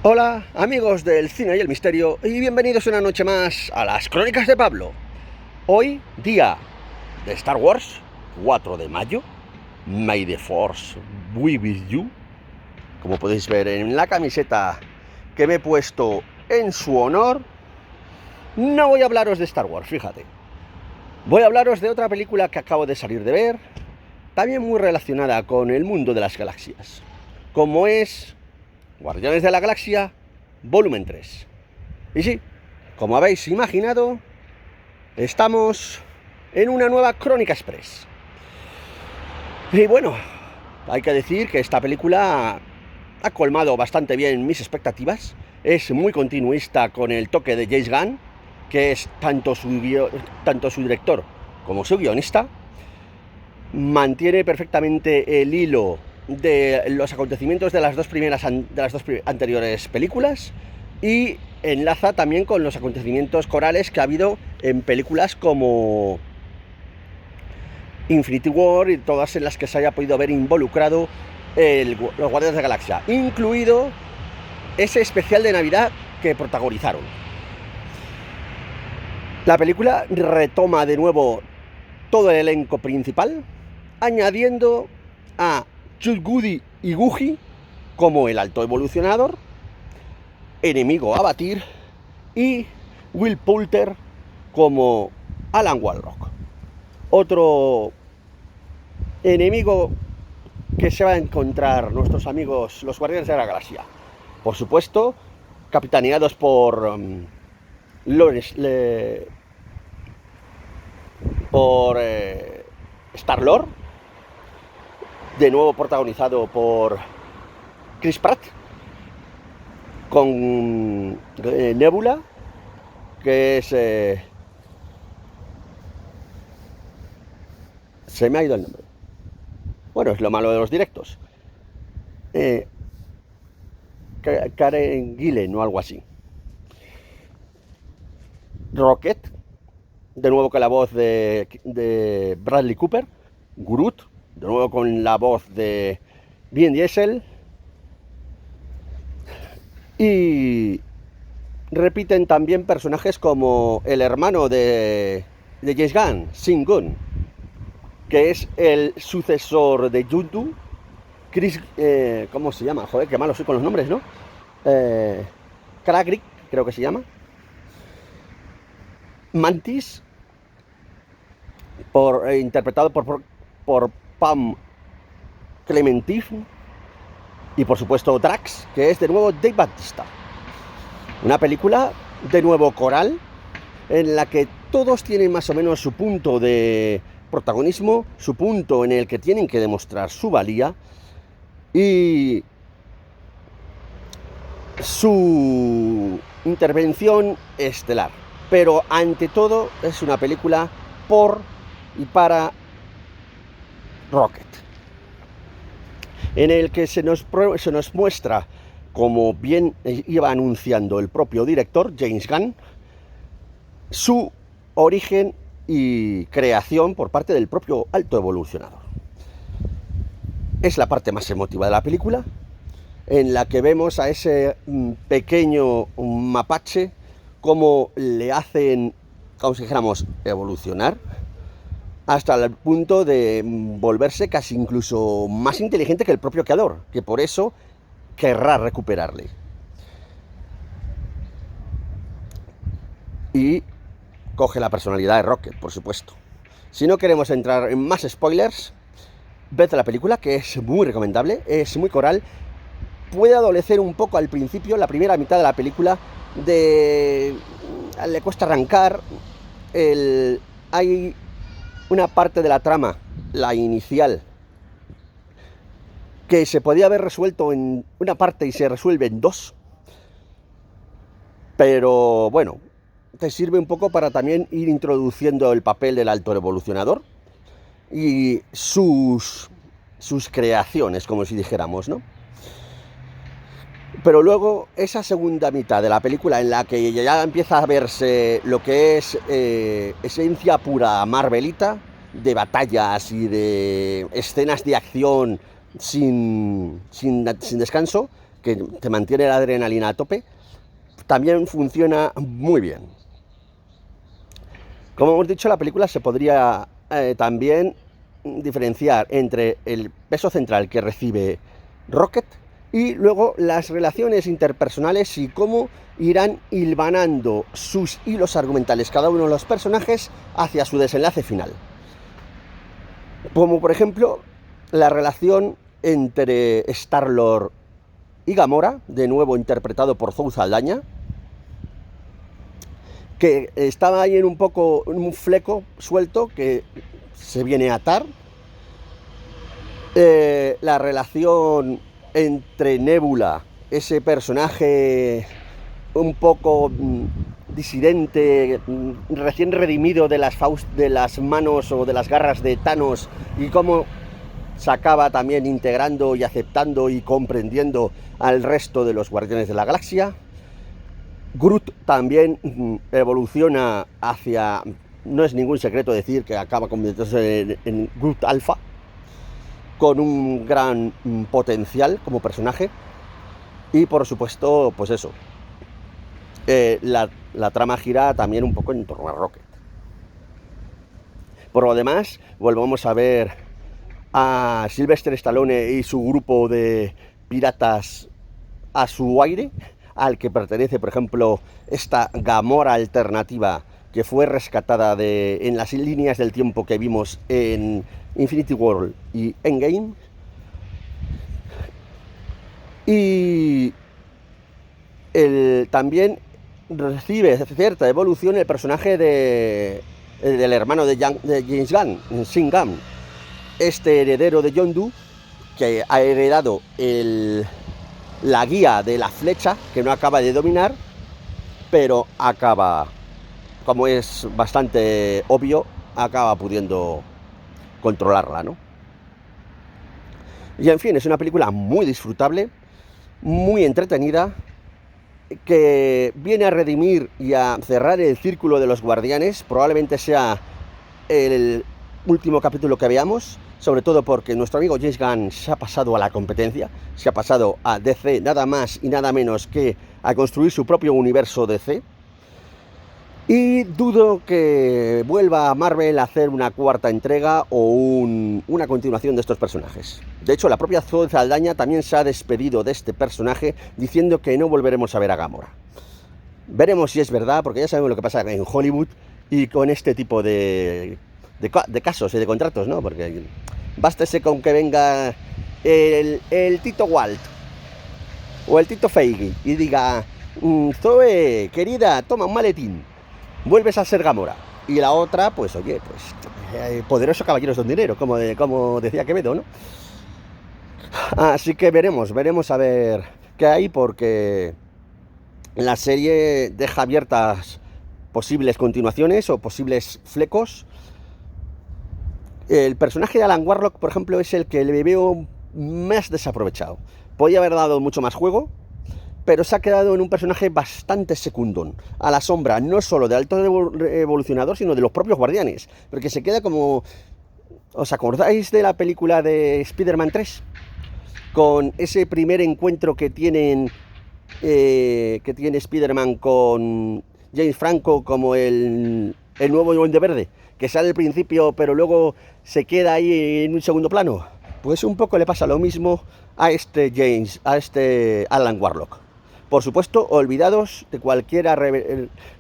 Hola amigos del cine y el misterio y bienvenidos una noche más a las Crónicas de Pablo. Hoy, día de Star Wars, 4 de mayo, May the Force be with you. Como podéis ver en la camiseta que me he puesto en su honor, no voy a hablaros de Star Wars, fíjate. Voy a hablaros de otra película que acabo de salir de ver, también muy relacionada con el mundo de las galaxias, como es Guardianes de la Galaxia, volumen 3. Y sí, como habéis imaginado, estamos en una nueva Crónica Express. Y bueno, hay que decir que esta película ha colmado bastante bien mis expectativas. Es muy continuista con el toque de James Gunn, que es tanto su director como su guionista. Mantiene perfectamente el hilo de los acontecimientos de las dos anteriores películas y enlaza también con los acontecimientos corales que ha habido en películas como Infinity War y todas en las que se haya podido ver involucrado los Guardianes de la Galaxia, incluido ese especial de Navidad que protagonizaron. La película retoma de nuevo todo el elenco principal, añadiendo a Chud Goody y Guji como el alto evolucionador, enemigo a batir, y Will Poulter como Alan Warlock, otro enemigo que se va a encontrar nuestros amigos los Guardianes de la Galaxia. Por supuesto, capitaneados por Star-Lord, de nuevo protagonizado por Chris Pratt, con Nebula, que es... se me ha ido el nombre. Bueno, es lo malo de los directos. Karen Gillen o algo así. Rocket, de nuevo con la voz de Bradley Cooper. Groot, de nuevo con la voz de Vin Diesel. Y repiten también personajes como el hermano de James Gunn, Sin Gunn, que es el sucesor de Yundu. Chris, ¿cómo se llama? Joder, qué malo soy con los nombres, ¿no? Kragrik, creo que se llama. Mantis, interpretado por Pam Clementif. Y por supuesto Drax, que es de nuevo Dave Bautista. Una película de nuevo coral, en la que todos tienen más o menos su punto de protagonismo, su punto en el que tienen que demostrar su valía y su intervención estelar. Pero ante todo es una película por y para Rocket, en el que se nos muestra, como bien iba anunciando el propio director, James Gunn, su origen y creación por parte del propio alto evolucionador. Es la parte más emotiva de la película, en la que vemos a ese pequeño mapache cómo le hacen, como si dijéramos, evolucionar hasta el punto de volverse casi incluso más inteligente que el propio creador, que por eso querrá recuperarle. Y coge la personalidad de Rocket, por supuesto. Si no queremos entrar en más spoilers, ved la película, que es muy recomendable, es muy coral. Puede adolecer un poco al principio, la primera mitad de la película, le cuesta arrancar. Hay una parte de la trama, la inicial, que se podía haber resuelto en una parte y se resuelve en dos. Pero bueno, te sirve un poco para también ir introduciendo el papel del alto evolucionador y sus creaciones, como si dijéramos, ¿no? Pero luego, esa segunda mitad de la película, en la que ya empieza a verse lo que es esencia pura marvelita, de batallas y de escenas de acción sin descanso, que te mantiene la adrenalina a tope, también funciona muy bien. Como hemos dicho, la película se podría también diferenciar entre el peso central que recibe Rocket y luego las relaciones interpersonales y cómo irán hilvanando sus hilos argumentales cada uno de los personajes hacia su desenlace final. Como por ejemplo la relación entre Star-Lord y Gamora, de nuevo interpretado por Zoe Saldaña, que estaba ahí en un fleco suelto que se viene a atar. La relación entre Nebula, ese personaje un poco disidente, recién redimido de las manos o de las garras de Thanos, y cómo se acaba también integrando y aceptando y comprendiendo al resto de los Guardianes de la Galaxia. Groot también evoluciona hacia... No es ningún secreto decir que acaba convirtiéndose en Groot Alpha, con un gran potencial como personaje. Y por supuesto, pues eso, la trama gira también un poco en torno a Rocket. Por lo demás, volvemos a ver a Sylvester Stallone y su grupo de piratas a su aire, al que pertenece, por ejemplo, esta Gamora alternativa que fue rescatada en las líneas del tiempo que vimos en Infinity War y Endgame. Y también recibe cierta evolución el personaje del hermano de James Gunn, Shin Gunn, este heredero de Yondu, que ha heredado la guía de la flecha, que no acaba de dominar, pero acaba, como es bastante obvio, acaba pudiendo controlarla, ¿no? Y en fin, es una película muy disfrutable, muy entretenida, que viene a redimir y a cerrar el círculo de los Guardianes. Probablemente sea el último capítulo que veamos, sobre todo porque nuestro amigo James Gunn se ha pasado a la competencia, se ha pasado a DC nada más y nada menos que a construir su propio universo DC. Y dudo que vuelva a Marvel a hacer una cuarta entrega o una continuación de estos personajes. De hecho, la propia Zoe Saldaña también se ha despedido de este personaje diciendo que no volveremos a ver a Gamora. Veremos si es verdad, porque ya sabemos lo que pasa en Hollywood y con este tipo de casos y de contratos, ¿no? Porque bástese con que venga el Tito Walt o el Tito Feige y diga: Zoe, querida, toma un maletín, vuelves a ser Gamora. Y la otra, pues oye, pues poderoso caballeros don dinero, como decía Quevedo, ¿no? Así que veremos a ver qué hay, porque la serie deja abiertas posibles continuaciones o posibles flecos. El personaje de Alan Warlock, por ejemplo, es el que le veo más desaprovechado. Podía haber dado mucho más juego, pero se ha quedado en un personaje bastante secundón, a la sombra no solo de Alto Evolucionador, sino de los propios Guardianes, porque se queda como... ¿Os acordáis de la película de Spider-Man 3? Con ese primer encuentro que tiene Spider-Man con James Franco como el nuevo Duende Verde, que sale al principio pero luego se queda ahí en un segundo plano. Pues un poco le pasa lo mismo a este Alan Warlock. Por supuesto, olvidados de cualquier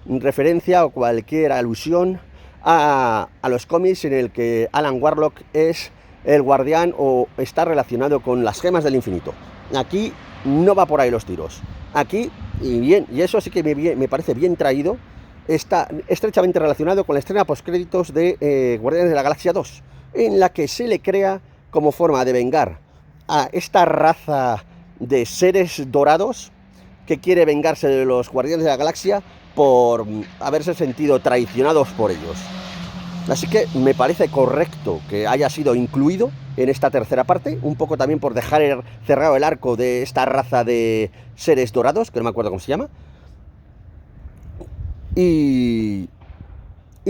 referencia o cualquier alusión a los cómics en el que Alan Warlock es el guardián o está relacionado con las gemas del infinito. Aquí no va por ahí los tiros. Aquí, y eso sí que me parece bien traído, está estrechamente relacionado con la escena postcréditos de Guardianes de la Galaxia 2, en la que se le crea como forma de vengar a esta raza de seres dorados que quiere vengarse de los Guardianes de la Galaxia por haberse sentido traicionados por ellos. Así que me parece correcto que haya sido incluido en esta tercera parte, un poco también por dejar cerrado el arco de esta raza de seres dorados, que no me acuerdo cómo se llama, y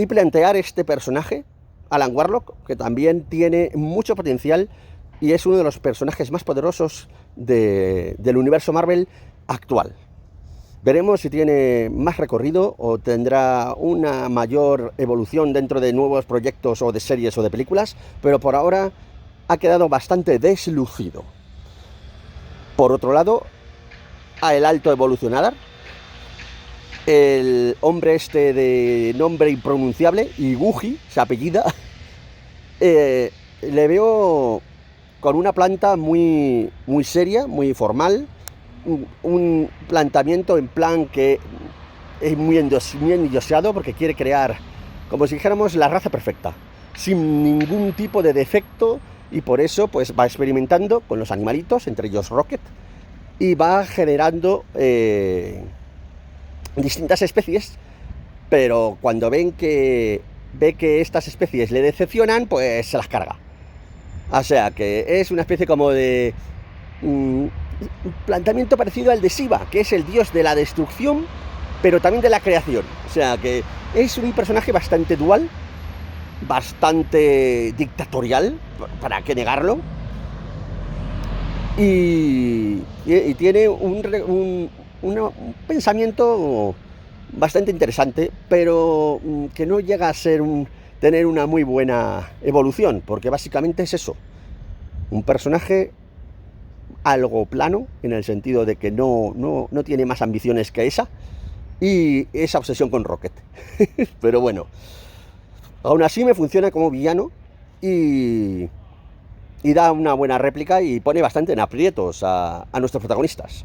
plantear este personaje, Alan Warlock, que también tiene mucho potencial y es uno de los personajes más poderosos del universo Marvel actual. Veremos si tiene más recorrido o tendrá una mayor evolución dentro de nuevos proyectos o de series o de películas, pero por ahora ha quedado bastante deslucido. Por otro lado, a el Alto Evolucionador, el hombre este de nombre impronunciable, Iguchi, se apellida, le veo con una planta muy, muy seria, muy formal, un planteamiento en plan que es muy endioseado porque quiere crear, como si dijéramos, la raza perfecta, sin ningún tipo de defecto, y por eso pues va experimentando con los animalitos, entre ellos Rocket, y va generando distintas especies, pero cuando ve que estas especies le decepcionan, pues se las carga. O sea que es una especie como de planteamiento parecido al de Shiva, que es el dios de la destrucción, pero también de la creación. O sea que es un personaje bastante dual, bastante dictatorial, para qué negarlo, y tiene un pensamiento bastante interesante, pero que no llega a ser tener una muy buena evolución, porque básicamente es eso, un personaje algo plano, en el sentido de que no tiene más ambiciones que esa, y esa obsesión con Rocket. Pero bueno, aún así me funciona como villano y da una buena réplica y pone bastante en aprietos a nuestros protagonistas.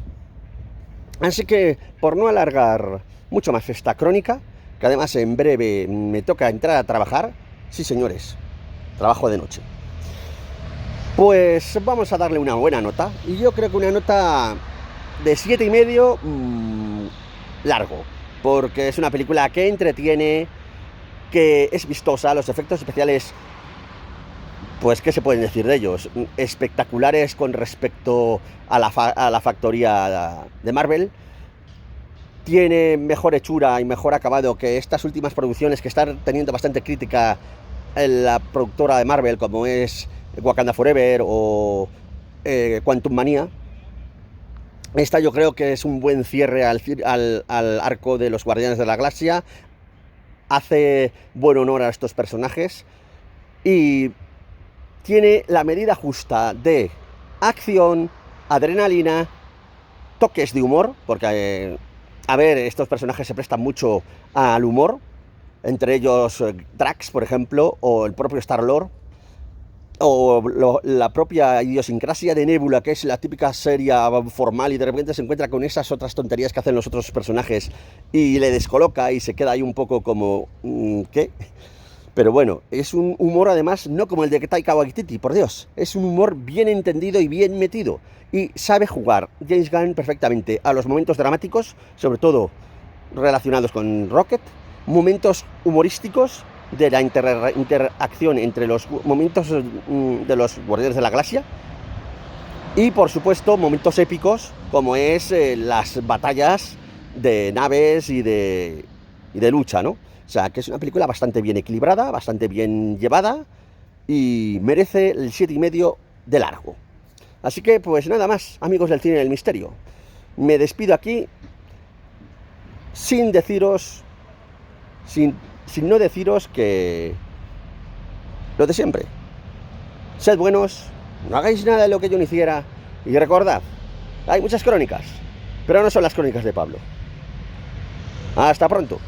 Así que, por no alargar mucho más esta crónica, que además en breve me toca entrar a trabajar, sí señores, trabajo de noche, pues vamos a darle una buena nota, y yo creo que una nota de 7,5, largo, porque es una película que entretiene, que es vistosa, los efectos especiales, pues qué se pueden decir de ellos, espectaculares con respecto a la factoría de Marvel. Tiene mejor hechura y mejor acabado que estas últimas producciones que están teniendo bastante crítica en la productora de Marvel, como es Wakanda Forever o Quantum Manía. Esta yo creo que es un buen cierre al arco de los Guardianes de la Galaxia. Hace buen honor a estos personajes y tiene la medida justa de acción, adrenalina, toques de humor, porque a ver, estos personajes se prestan mucho al humor, entre ellos Drax, por ejemplo, o el propio Star-Lord, o la propia idiosincrasia de Nebula, que es la típica seria formal, y de repente se encuentra con esas otras tonterías que hacen los otros personajes y le descoloca y se queda ahí un poco como ¿qué? Pero bueno, es un humor además no como el de Taika Waititi, por Dios, es un humor bien entendido y bien metido, y sabe jugar James Gunn perfectamente a los momentos dramáticos, sobre todo relacionados con Rocket, momentos humorísticos de la interacción entre los momentos de los Guardianes de la Galaxia, y por supuesto momentos épicos como es las batallas de naves y de lucha, ¿no? O sea, que es una película bastante bien equilibrada, bastante bien llevada, y merece el 7,5 de largo. Así que, pues nada más, amigos del cine del misterio. Me despido aquí sin deciros, sin no deciros que lo de siempre. Sed buenos, no hagáis nada de lo que yo no hiciera, y recordad, hay muchas crónicas, pero no son las crónicas de Pablo. Hasta pronto.